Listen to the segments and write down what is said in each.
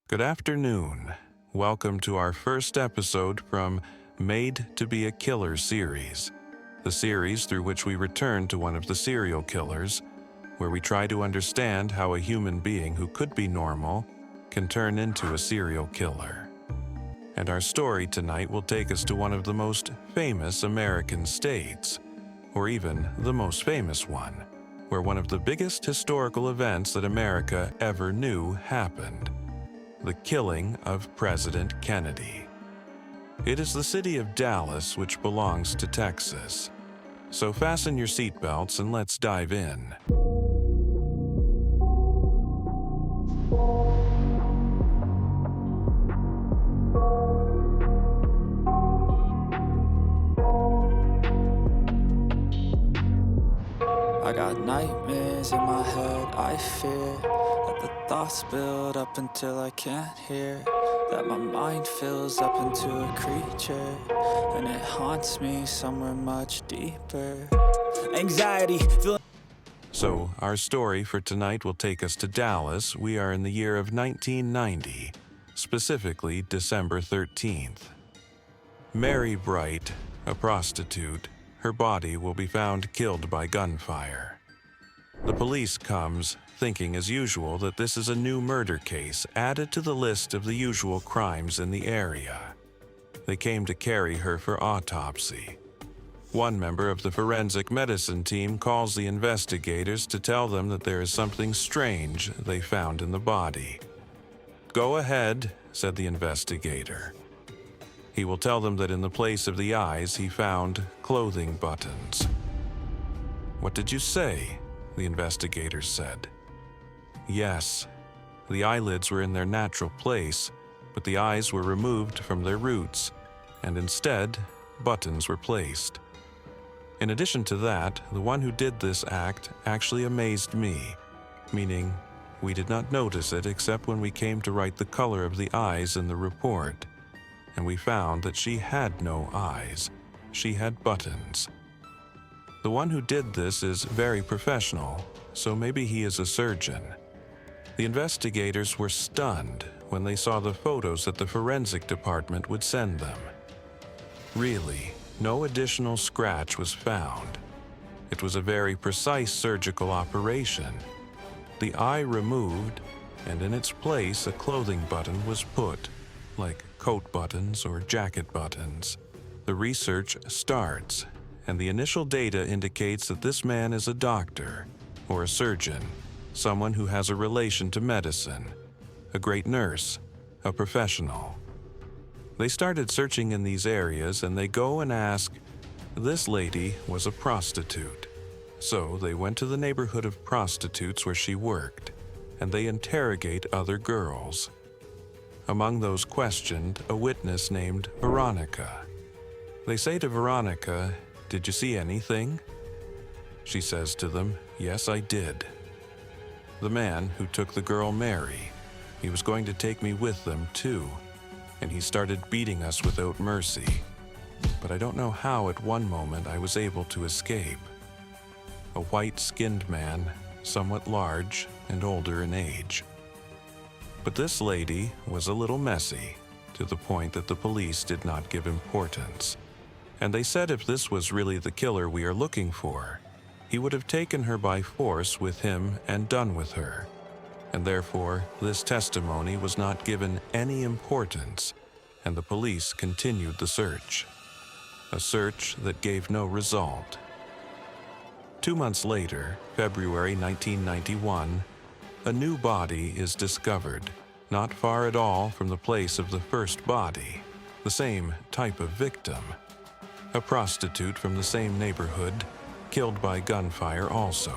Good afternoon. Welcome to our first episode from Made to be a Killer series, the series through which we return to one of the serial killers, where we try to understand how a human being who could be normal can turn into a serial killer. And our story tonight will take us to one of the most famous American states, or even the most famous one, where one of the biggest historical events that America ever knew happened: the killing of President Kennedy. It is the city of Dallas, which belongs to Texas. So fasten your seatbelts and let's dive in. I got nightmares in my head, I fear that the thoughts build up until I can't hear, that my mind fills up into a creature, and it haunts me somewhere much deeper. Anxiety, So our story for tonight will take us to Dallas. We are in the year of 1990, specifically December 13th. Mary Bright, a prostitute, her body will be found killed by gunfire. The police comes, thinking as usual that this is a new murder case added to the list of the usual crimes in the area. They came to carry her for autopsy. One member of the forensic medicine team calls the investigators to tell them that there is something strange they found in the body. "Go ahead," said the investigator. He will tell them that in the place of the eyes he found clothing buttons. "What did you say?" the investigator said. "Yes, the eyelids were in their natural place, but the eyes were removed from their roots, and instead, buttons were placed. In addition to that, the one who did this act actually amazed me, meaning we did not notice it except when we came to write the color of the eyes in the report, and we found that she had no eyes. She had buttons. The one who did this is very professional, so maybe he is a surgeon." The investigators were stunned when they saw the photos that the forensic department would send them. Really, no additional scratch was found. It was a very precise surgical operation. The eye removed, and in its place a clothing button was put, like coat buttons or jacket buttons. The research starts, and the initial data indicates that this man is a doctor or a surgeon, someone who has a relation to medicine, a great nurse, a professional. They started searching in these areas, and they go and ask, this lady was a prostitute. So they went to the neighborhood of prostitutes where she worked, and they interrogate other girls. Among those questioned, a witness named Veronica. They say to Veronica, "Did you see anything?" She says to them, "Yes, I did. The man who took the girl Mary, he was going to take me with them too, and he started beating us without mercy. But I don't know how at one moment I was able to escape. A white-skinned man, somewhat large and older in age." But this lady was a little messy, to the point that the police did not give importance. And they said if this was really the killer we are looking for, he would have taken her by force with him and done with her. And therefore, this testimony was not given any importance, and the police continued the search. A search that gave no result. 2 months later, February 1991, a new body is discovered, not far at all from the place of the first body, the same type of victim. A prostitute from the same neighborhood, killed by gunfire also.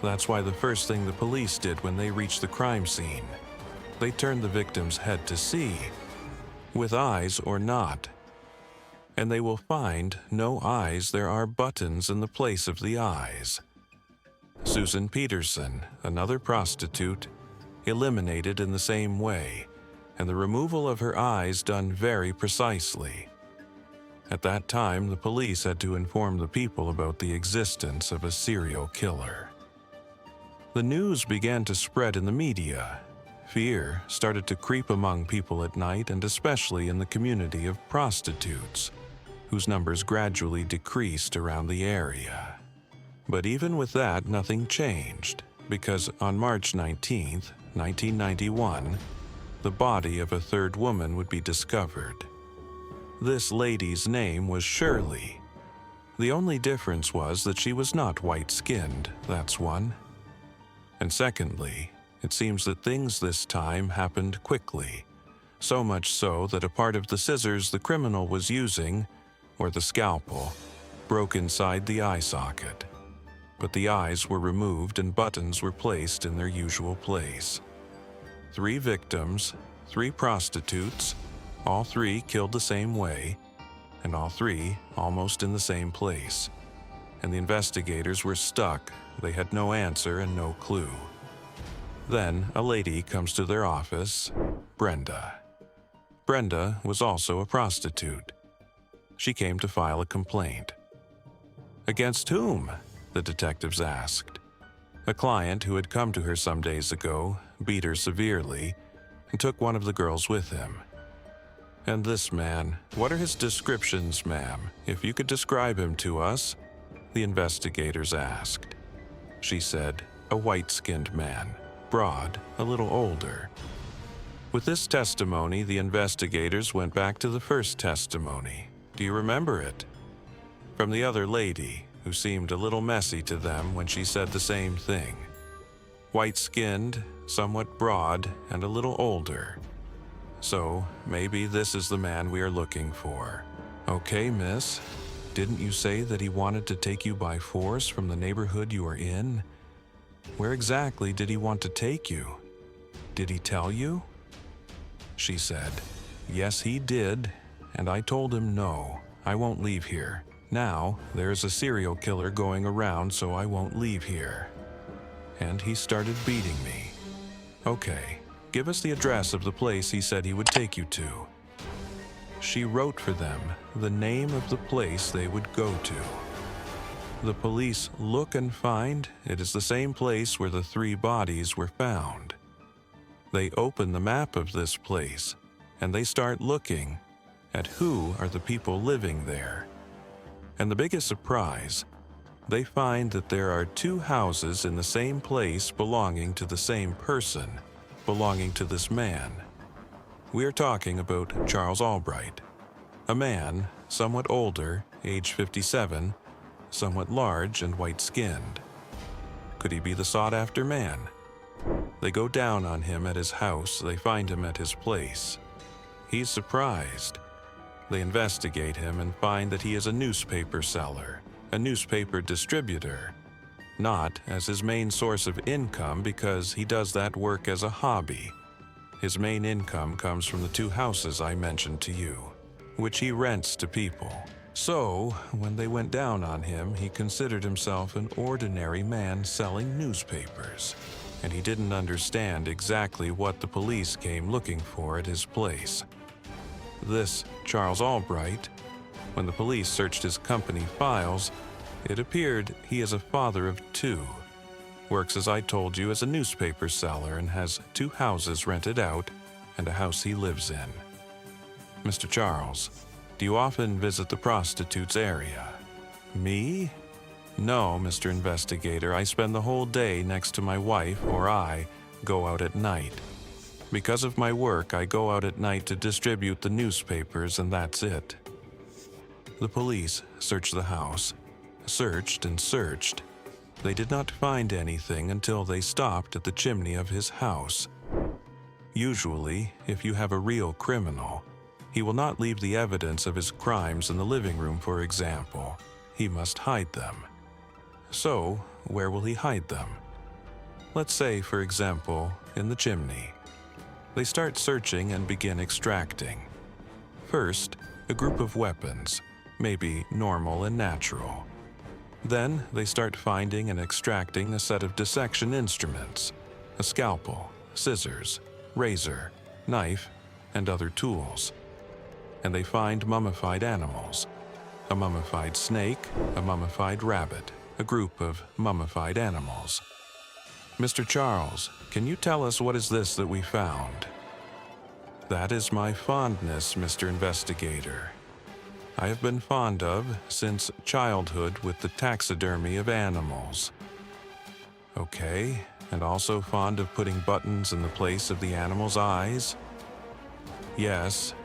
That's why the first thing the police did when they reached the crime scene, they turned the victim's head to see, with eyes or not. And they will find no eyes, there are buttons in the place of the eyes. Susan Peterson, another prostitute, eliminated in the same way, and the removal of her eyes done very precisely. At that time, the police had to inform the people about the existence of a serial killer. The news began to spread in the media. Fear started to creep among people at night, and especially in the community of prostitutes, whose numbers gradually decreased around the area. But even with that, nothing changed, because on March 19th, 1991, the body of a third woman would be discovered. This lady's name was Shirley. The only difference was that she was not white-skinned, that's one. And secondly, it seems that things this time happened quickly, so much so that a part of the scissors the criminal was using, or the scalpel, broke inside the eye socket. But the eyes were removed and buttons were placed in their usual place. 3 victims, 3 prostitutes, all 3 killed the same way, and all 3 almost in the same place. And the investigators were stuck. They had no answer and no clue. Then a lady comes to their office, Brenda. Brenda was also a prostitute. She came to file a complaint. Against whom? The detectives asked. A client who had come to her some days ago beat her severely and took one of the girls with him. And this man, what are his descriptions, ma'am? If you could describe him to us, the investigators asked. She said, a white-skinned man, broad, a little older. With this testimony, the investigators went back to the first testimony. Do you remember it? From the other lady, who seemed a little messy to them when she said the same thing. White-skinned, somewhat broad, and a little older. So, maybe this is the man we are looking for. Okay, miss. Didn't you say that he wanted to take you by force from the neighborhood you are in? Where exactly did he want to take you? Did he tell you? She said, yes, he did, and I told him no, I won't leave here. Now, there's a serial killer going around, so I won't leave here. And he started beating me. Okay, give us the address of the place he said he would take you to. She wrote for them the name of the place they would go to. The police look and find it is the same place where the 3 bodies were found. They open the map of this place, and they start looking at who are the people living there. And the biggest surprise, they find that there are 2 houses in the same place belonging to the same person, belonging to this man. We are talking about Charles Albright, a man somewhat older, age 57, somewhat large and white-skinned. Could he be the sought-after man? They go down on him at his house. They find him at his place. He's surprised. They investigate him and find that he is a newspaper seller, a newspaper distributor, not as his main source of income because he does that work as a hobby. His main income comes from the 2 houses I mentioned to you, which he rents to people. So, when they went down on him, he considered himself an ordinary man selling newspapers, and he didn't understand exactly what the police came looking for at his place. This Charles Albright, when the police searched his company files, it appeared he is a father of 2, works as I told you as a newspaper seller and has 2 houses rented out and a house he lives in. Mr. Charles, do you often visit the prostitutes area? Me? No, Mr. Investigator, I spend the whole day next to my wife, or I go out at night. Because of my work, I go out at night to distribute the newspapers, and that's it. The police searched the house, searched and searched. They did not find anything until they stopped at the chimney of his house. Usually, if you have a real criminal, he will not leave the evidence of his crimes in the living room, for example. He must hide them. So, where will he hide them? Let's say, for example, in the chimney. They start searching and begin extracting. First, a group of weapons, maybe normal and natural. Then, they start finding and extracting a set of dissection instruments, a scalpel, scissors, razor, knife, and other tools. And they find mummified animals, a mummified snake, a mummified rabbit, a group of mummified animals. Mr. Charles, Can you tell us what is this that we found? That is my fondness, Mr. Investigator. I have been fond of since childhood with the taxidermy of animals. Okay, and also fond of putting buttons in the place of the animal's eyes? Yes,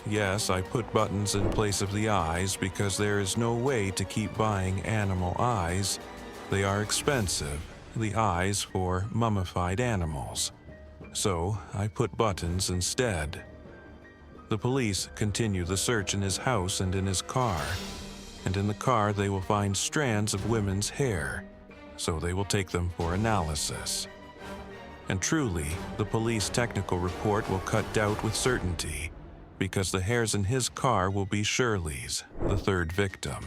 I put buttons in place of the eyes because there is no way to keep buying animal eyes. They are expensive, the eyes for mummified animals. So I put buttons instead. The police continue the search in his house and in his car. And in the car they will find strands of women's hair, so they will take them for analysis. And truly, the police technical report will cut doubt with certainty, because the hairs in his car will be Shirley's, the third victim.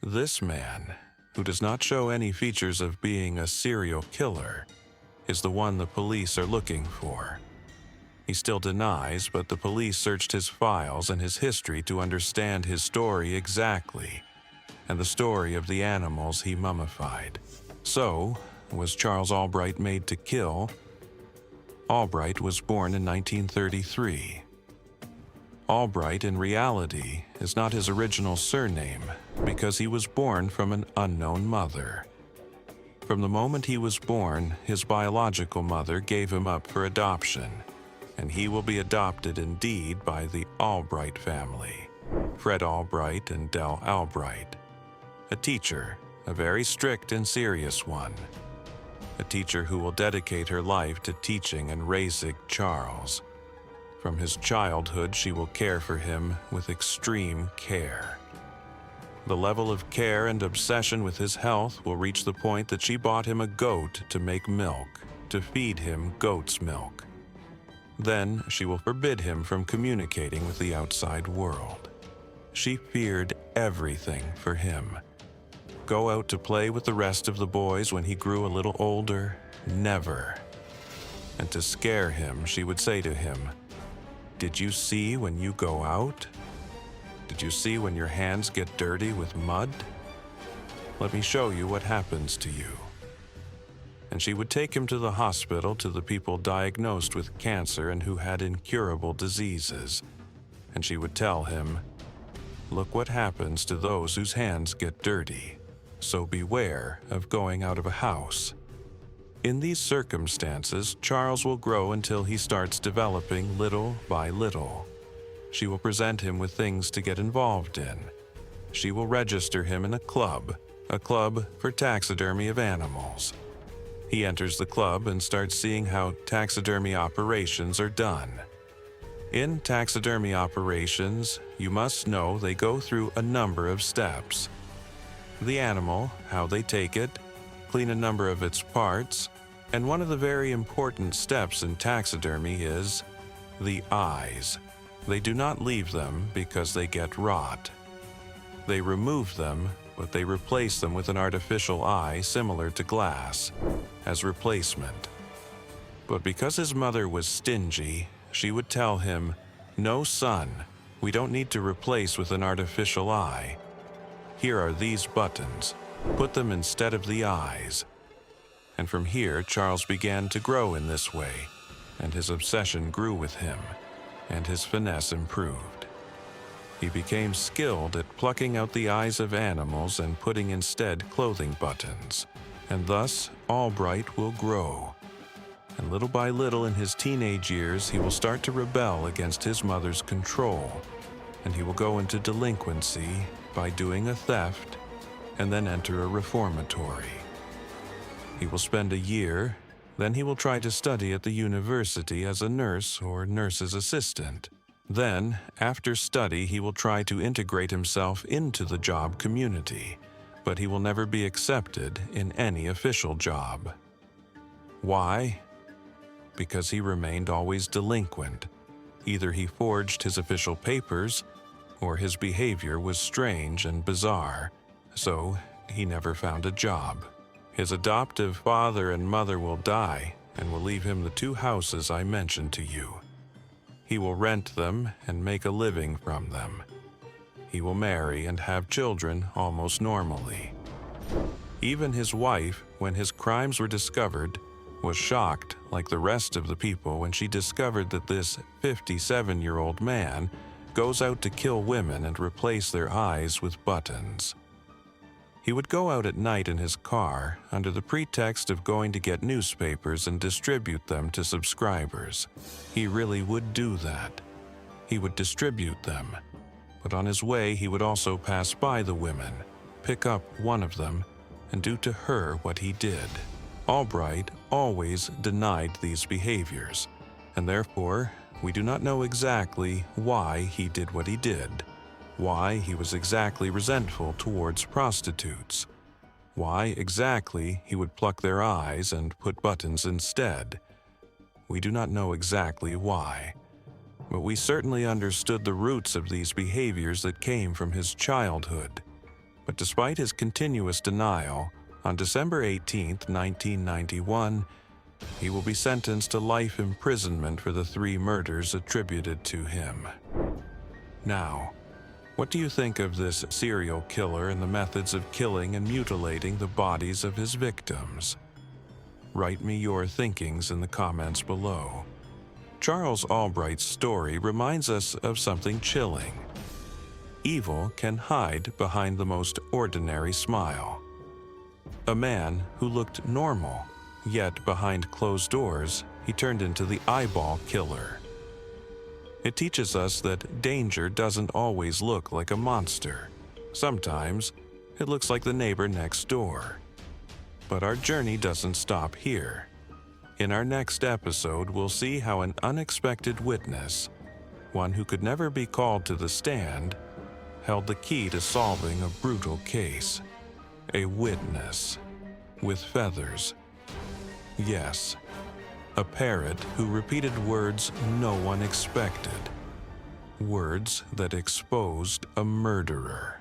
This man, who does not show any features of being a serial killer, is the one the police are looking for. He still denies, but the police searched his files and his history to understand his story exactly, and the story of the animals he mummified. So, was Charles Albright made to kill? Albright was born in 1933. Albright, in reality, is not his original surname because he was born from an unknown mother. From the moment he was born, his biological mother gave him up for adoption, and he will be adopted indeed by the Albright family, Fred Albright and Dell Albright. A teacher, a very strict and serious one. A teacher who will dedicate her life to teaching and raising Charles. From his childhood, she will care for him with extreme care. The level of care and obsession with his health will reach the point that she bought him a goat to make milk, to feed him goat's milk. Then she will forbid him from communicating with the outside world. She feared everything for him. Go out to play with the rest of the boys when he grew a little older? Never. And to scare him, she would say to him, "Did you see when you go out? Did you see when your hands get dirty with mud? Let me show you what happens to you." And she would take him to the hospital, to the people diagnosed with cancer and who had incurable diseases. And she would tell him, "Look what happens to those whose hands get dirty. So beware of going out of a house." In these circumstances, Charles will grow until he starts developing little by little. She will present him with things to get involved in. She will register him in a club for taxidermy of animals. He enters the club and starts seeing how taxidermy operations are done. In taxidermy operations, you must know they go through a number of steps. The animal, how they take it, clean a number of its parts, and one of the very important steps in taxidermy is the eyes. They do not leave them because they get rot. They remove them, but they replace them with an artificial eye similar to glass, as replacement. But because his mother was stingy, she would tell him, "No, son, we don't need to replace with an artificial eye. Here are these buttons. Put them instead of the eyes." And from here, Charles began to grow in this way, and his obsession grew with him, and his finesse improved. He became skilled at plucking out the eyes of animals and putting instead clothing buttons, and thus Albright will grow. And little by little in his teenage years, he will start to rebel against his mother's control, and he will go into delinquency by doing a theft and then enter a reformatory. He will spend a year, then he will try to study at the university as a nurse or nurse's assistant. Then, after study, he will try to integrate himself into the job community, but he will never be accepted in any official job. Why? Because he remained always delinquent. Either he forged his official papers, or his behavior was strange and bizarre, so he never found a job. His adoptive father and mother will die and will leave him the 2 houses I mentioned to you. He will rent them and make a living from them. He will marry and have children almost normally. Even his wife, when his crimes were discovered, was shocked, like the rest of the people, when she discovered that this 57-year-old man goes out to kill women and replace their eyes with buttons. He would go out at night in his car under the pretext of going to get newspapers and distribute them to subscribers. He really would do that. He would distribute them. But on his way, he would also pass by the women, pick up one of them, and do to her what he did. Albright always denied these behaviors, and therefore, we do not know exactly why he did what he did, why he was exactly resentful towards prostitutes, why exactly he would pluck their eyes and put buttons instead. We do not know exactly why, but we certainly understood the roots of these behaviors that came from his childhood. But despite his continuous denial, on December 18, 1991, he will be sentenced to life imprisonment for the 3 murders attributed to him. Now, what do you think of this serial killer and the methods of killing and mutilating the bodies of his victims? Write me your thinkings in the comments below. Charles Albright's story reminds us of something chilling. Evil can hide behind the most ordinary smile. A man who looked normal, yet behind closed doors, he turned into the eyeball killer. It teaches us that danger doesn't always look like a monster. Sometimes, it looks like the neighbor next door. But our journey doesn't stop here. In our next episode, we'll see how an unexpected witness, one who could never be called to the stand, held the key to solving a brutal case. A witness with feathers. Yes, a parrot who repeated words no one expected. Words that exposed a murderer.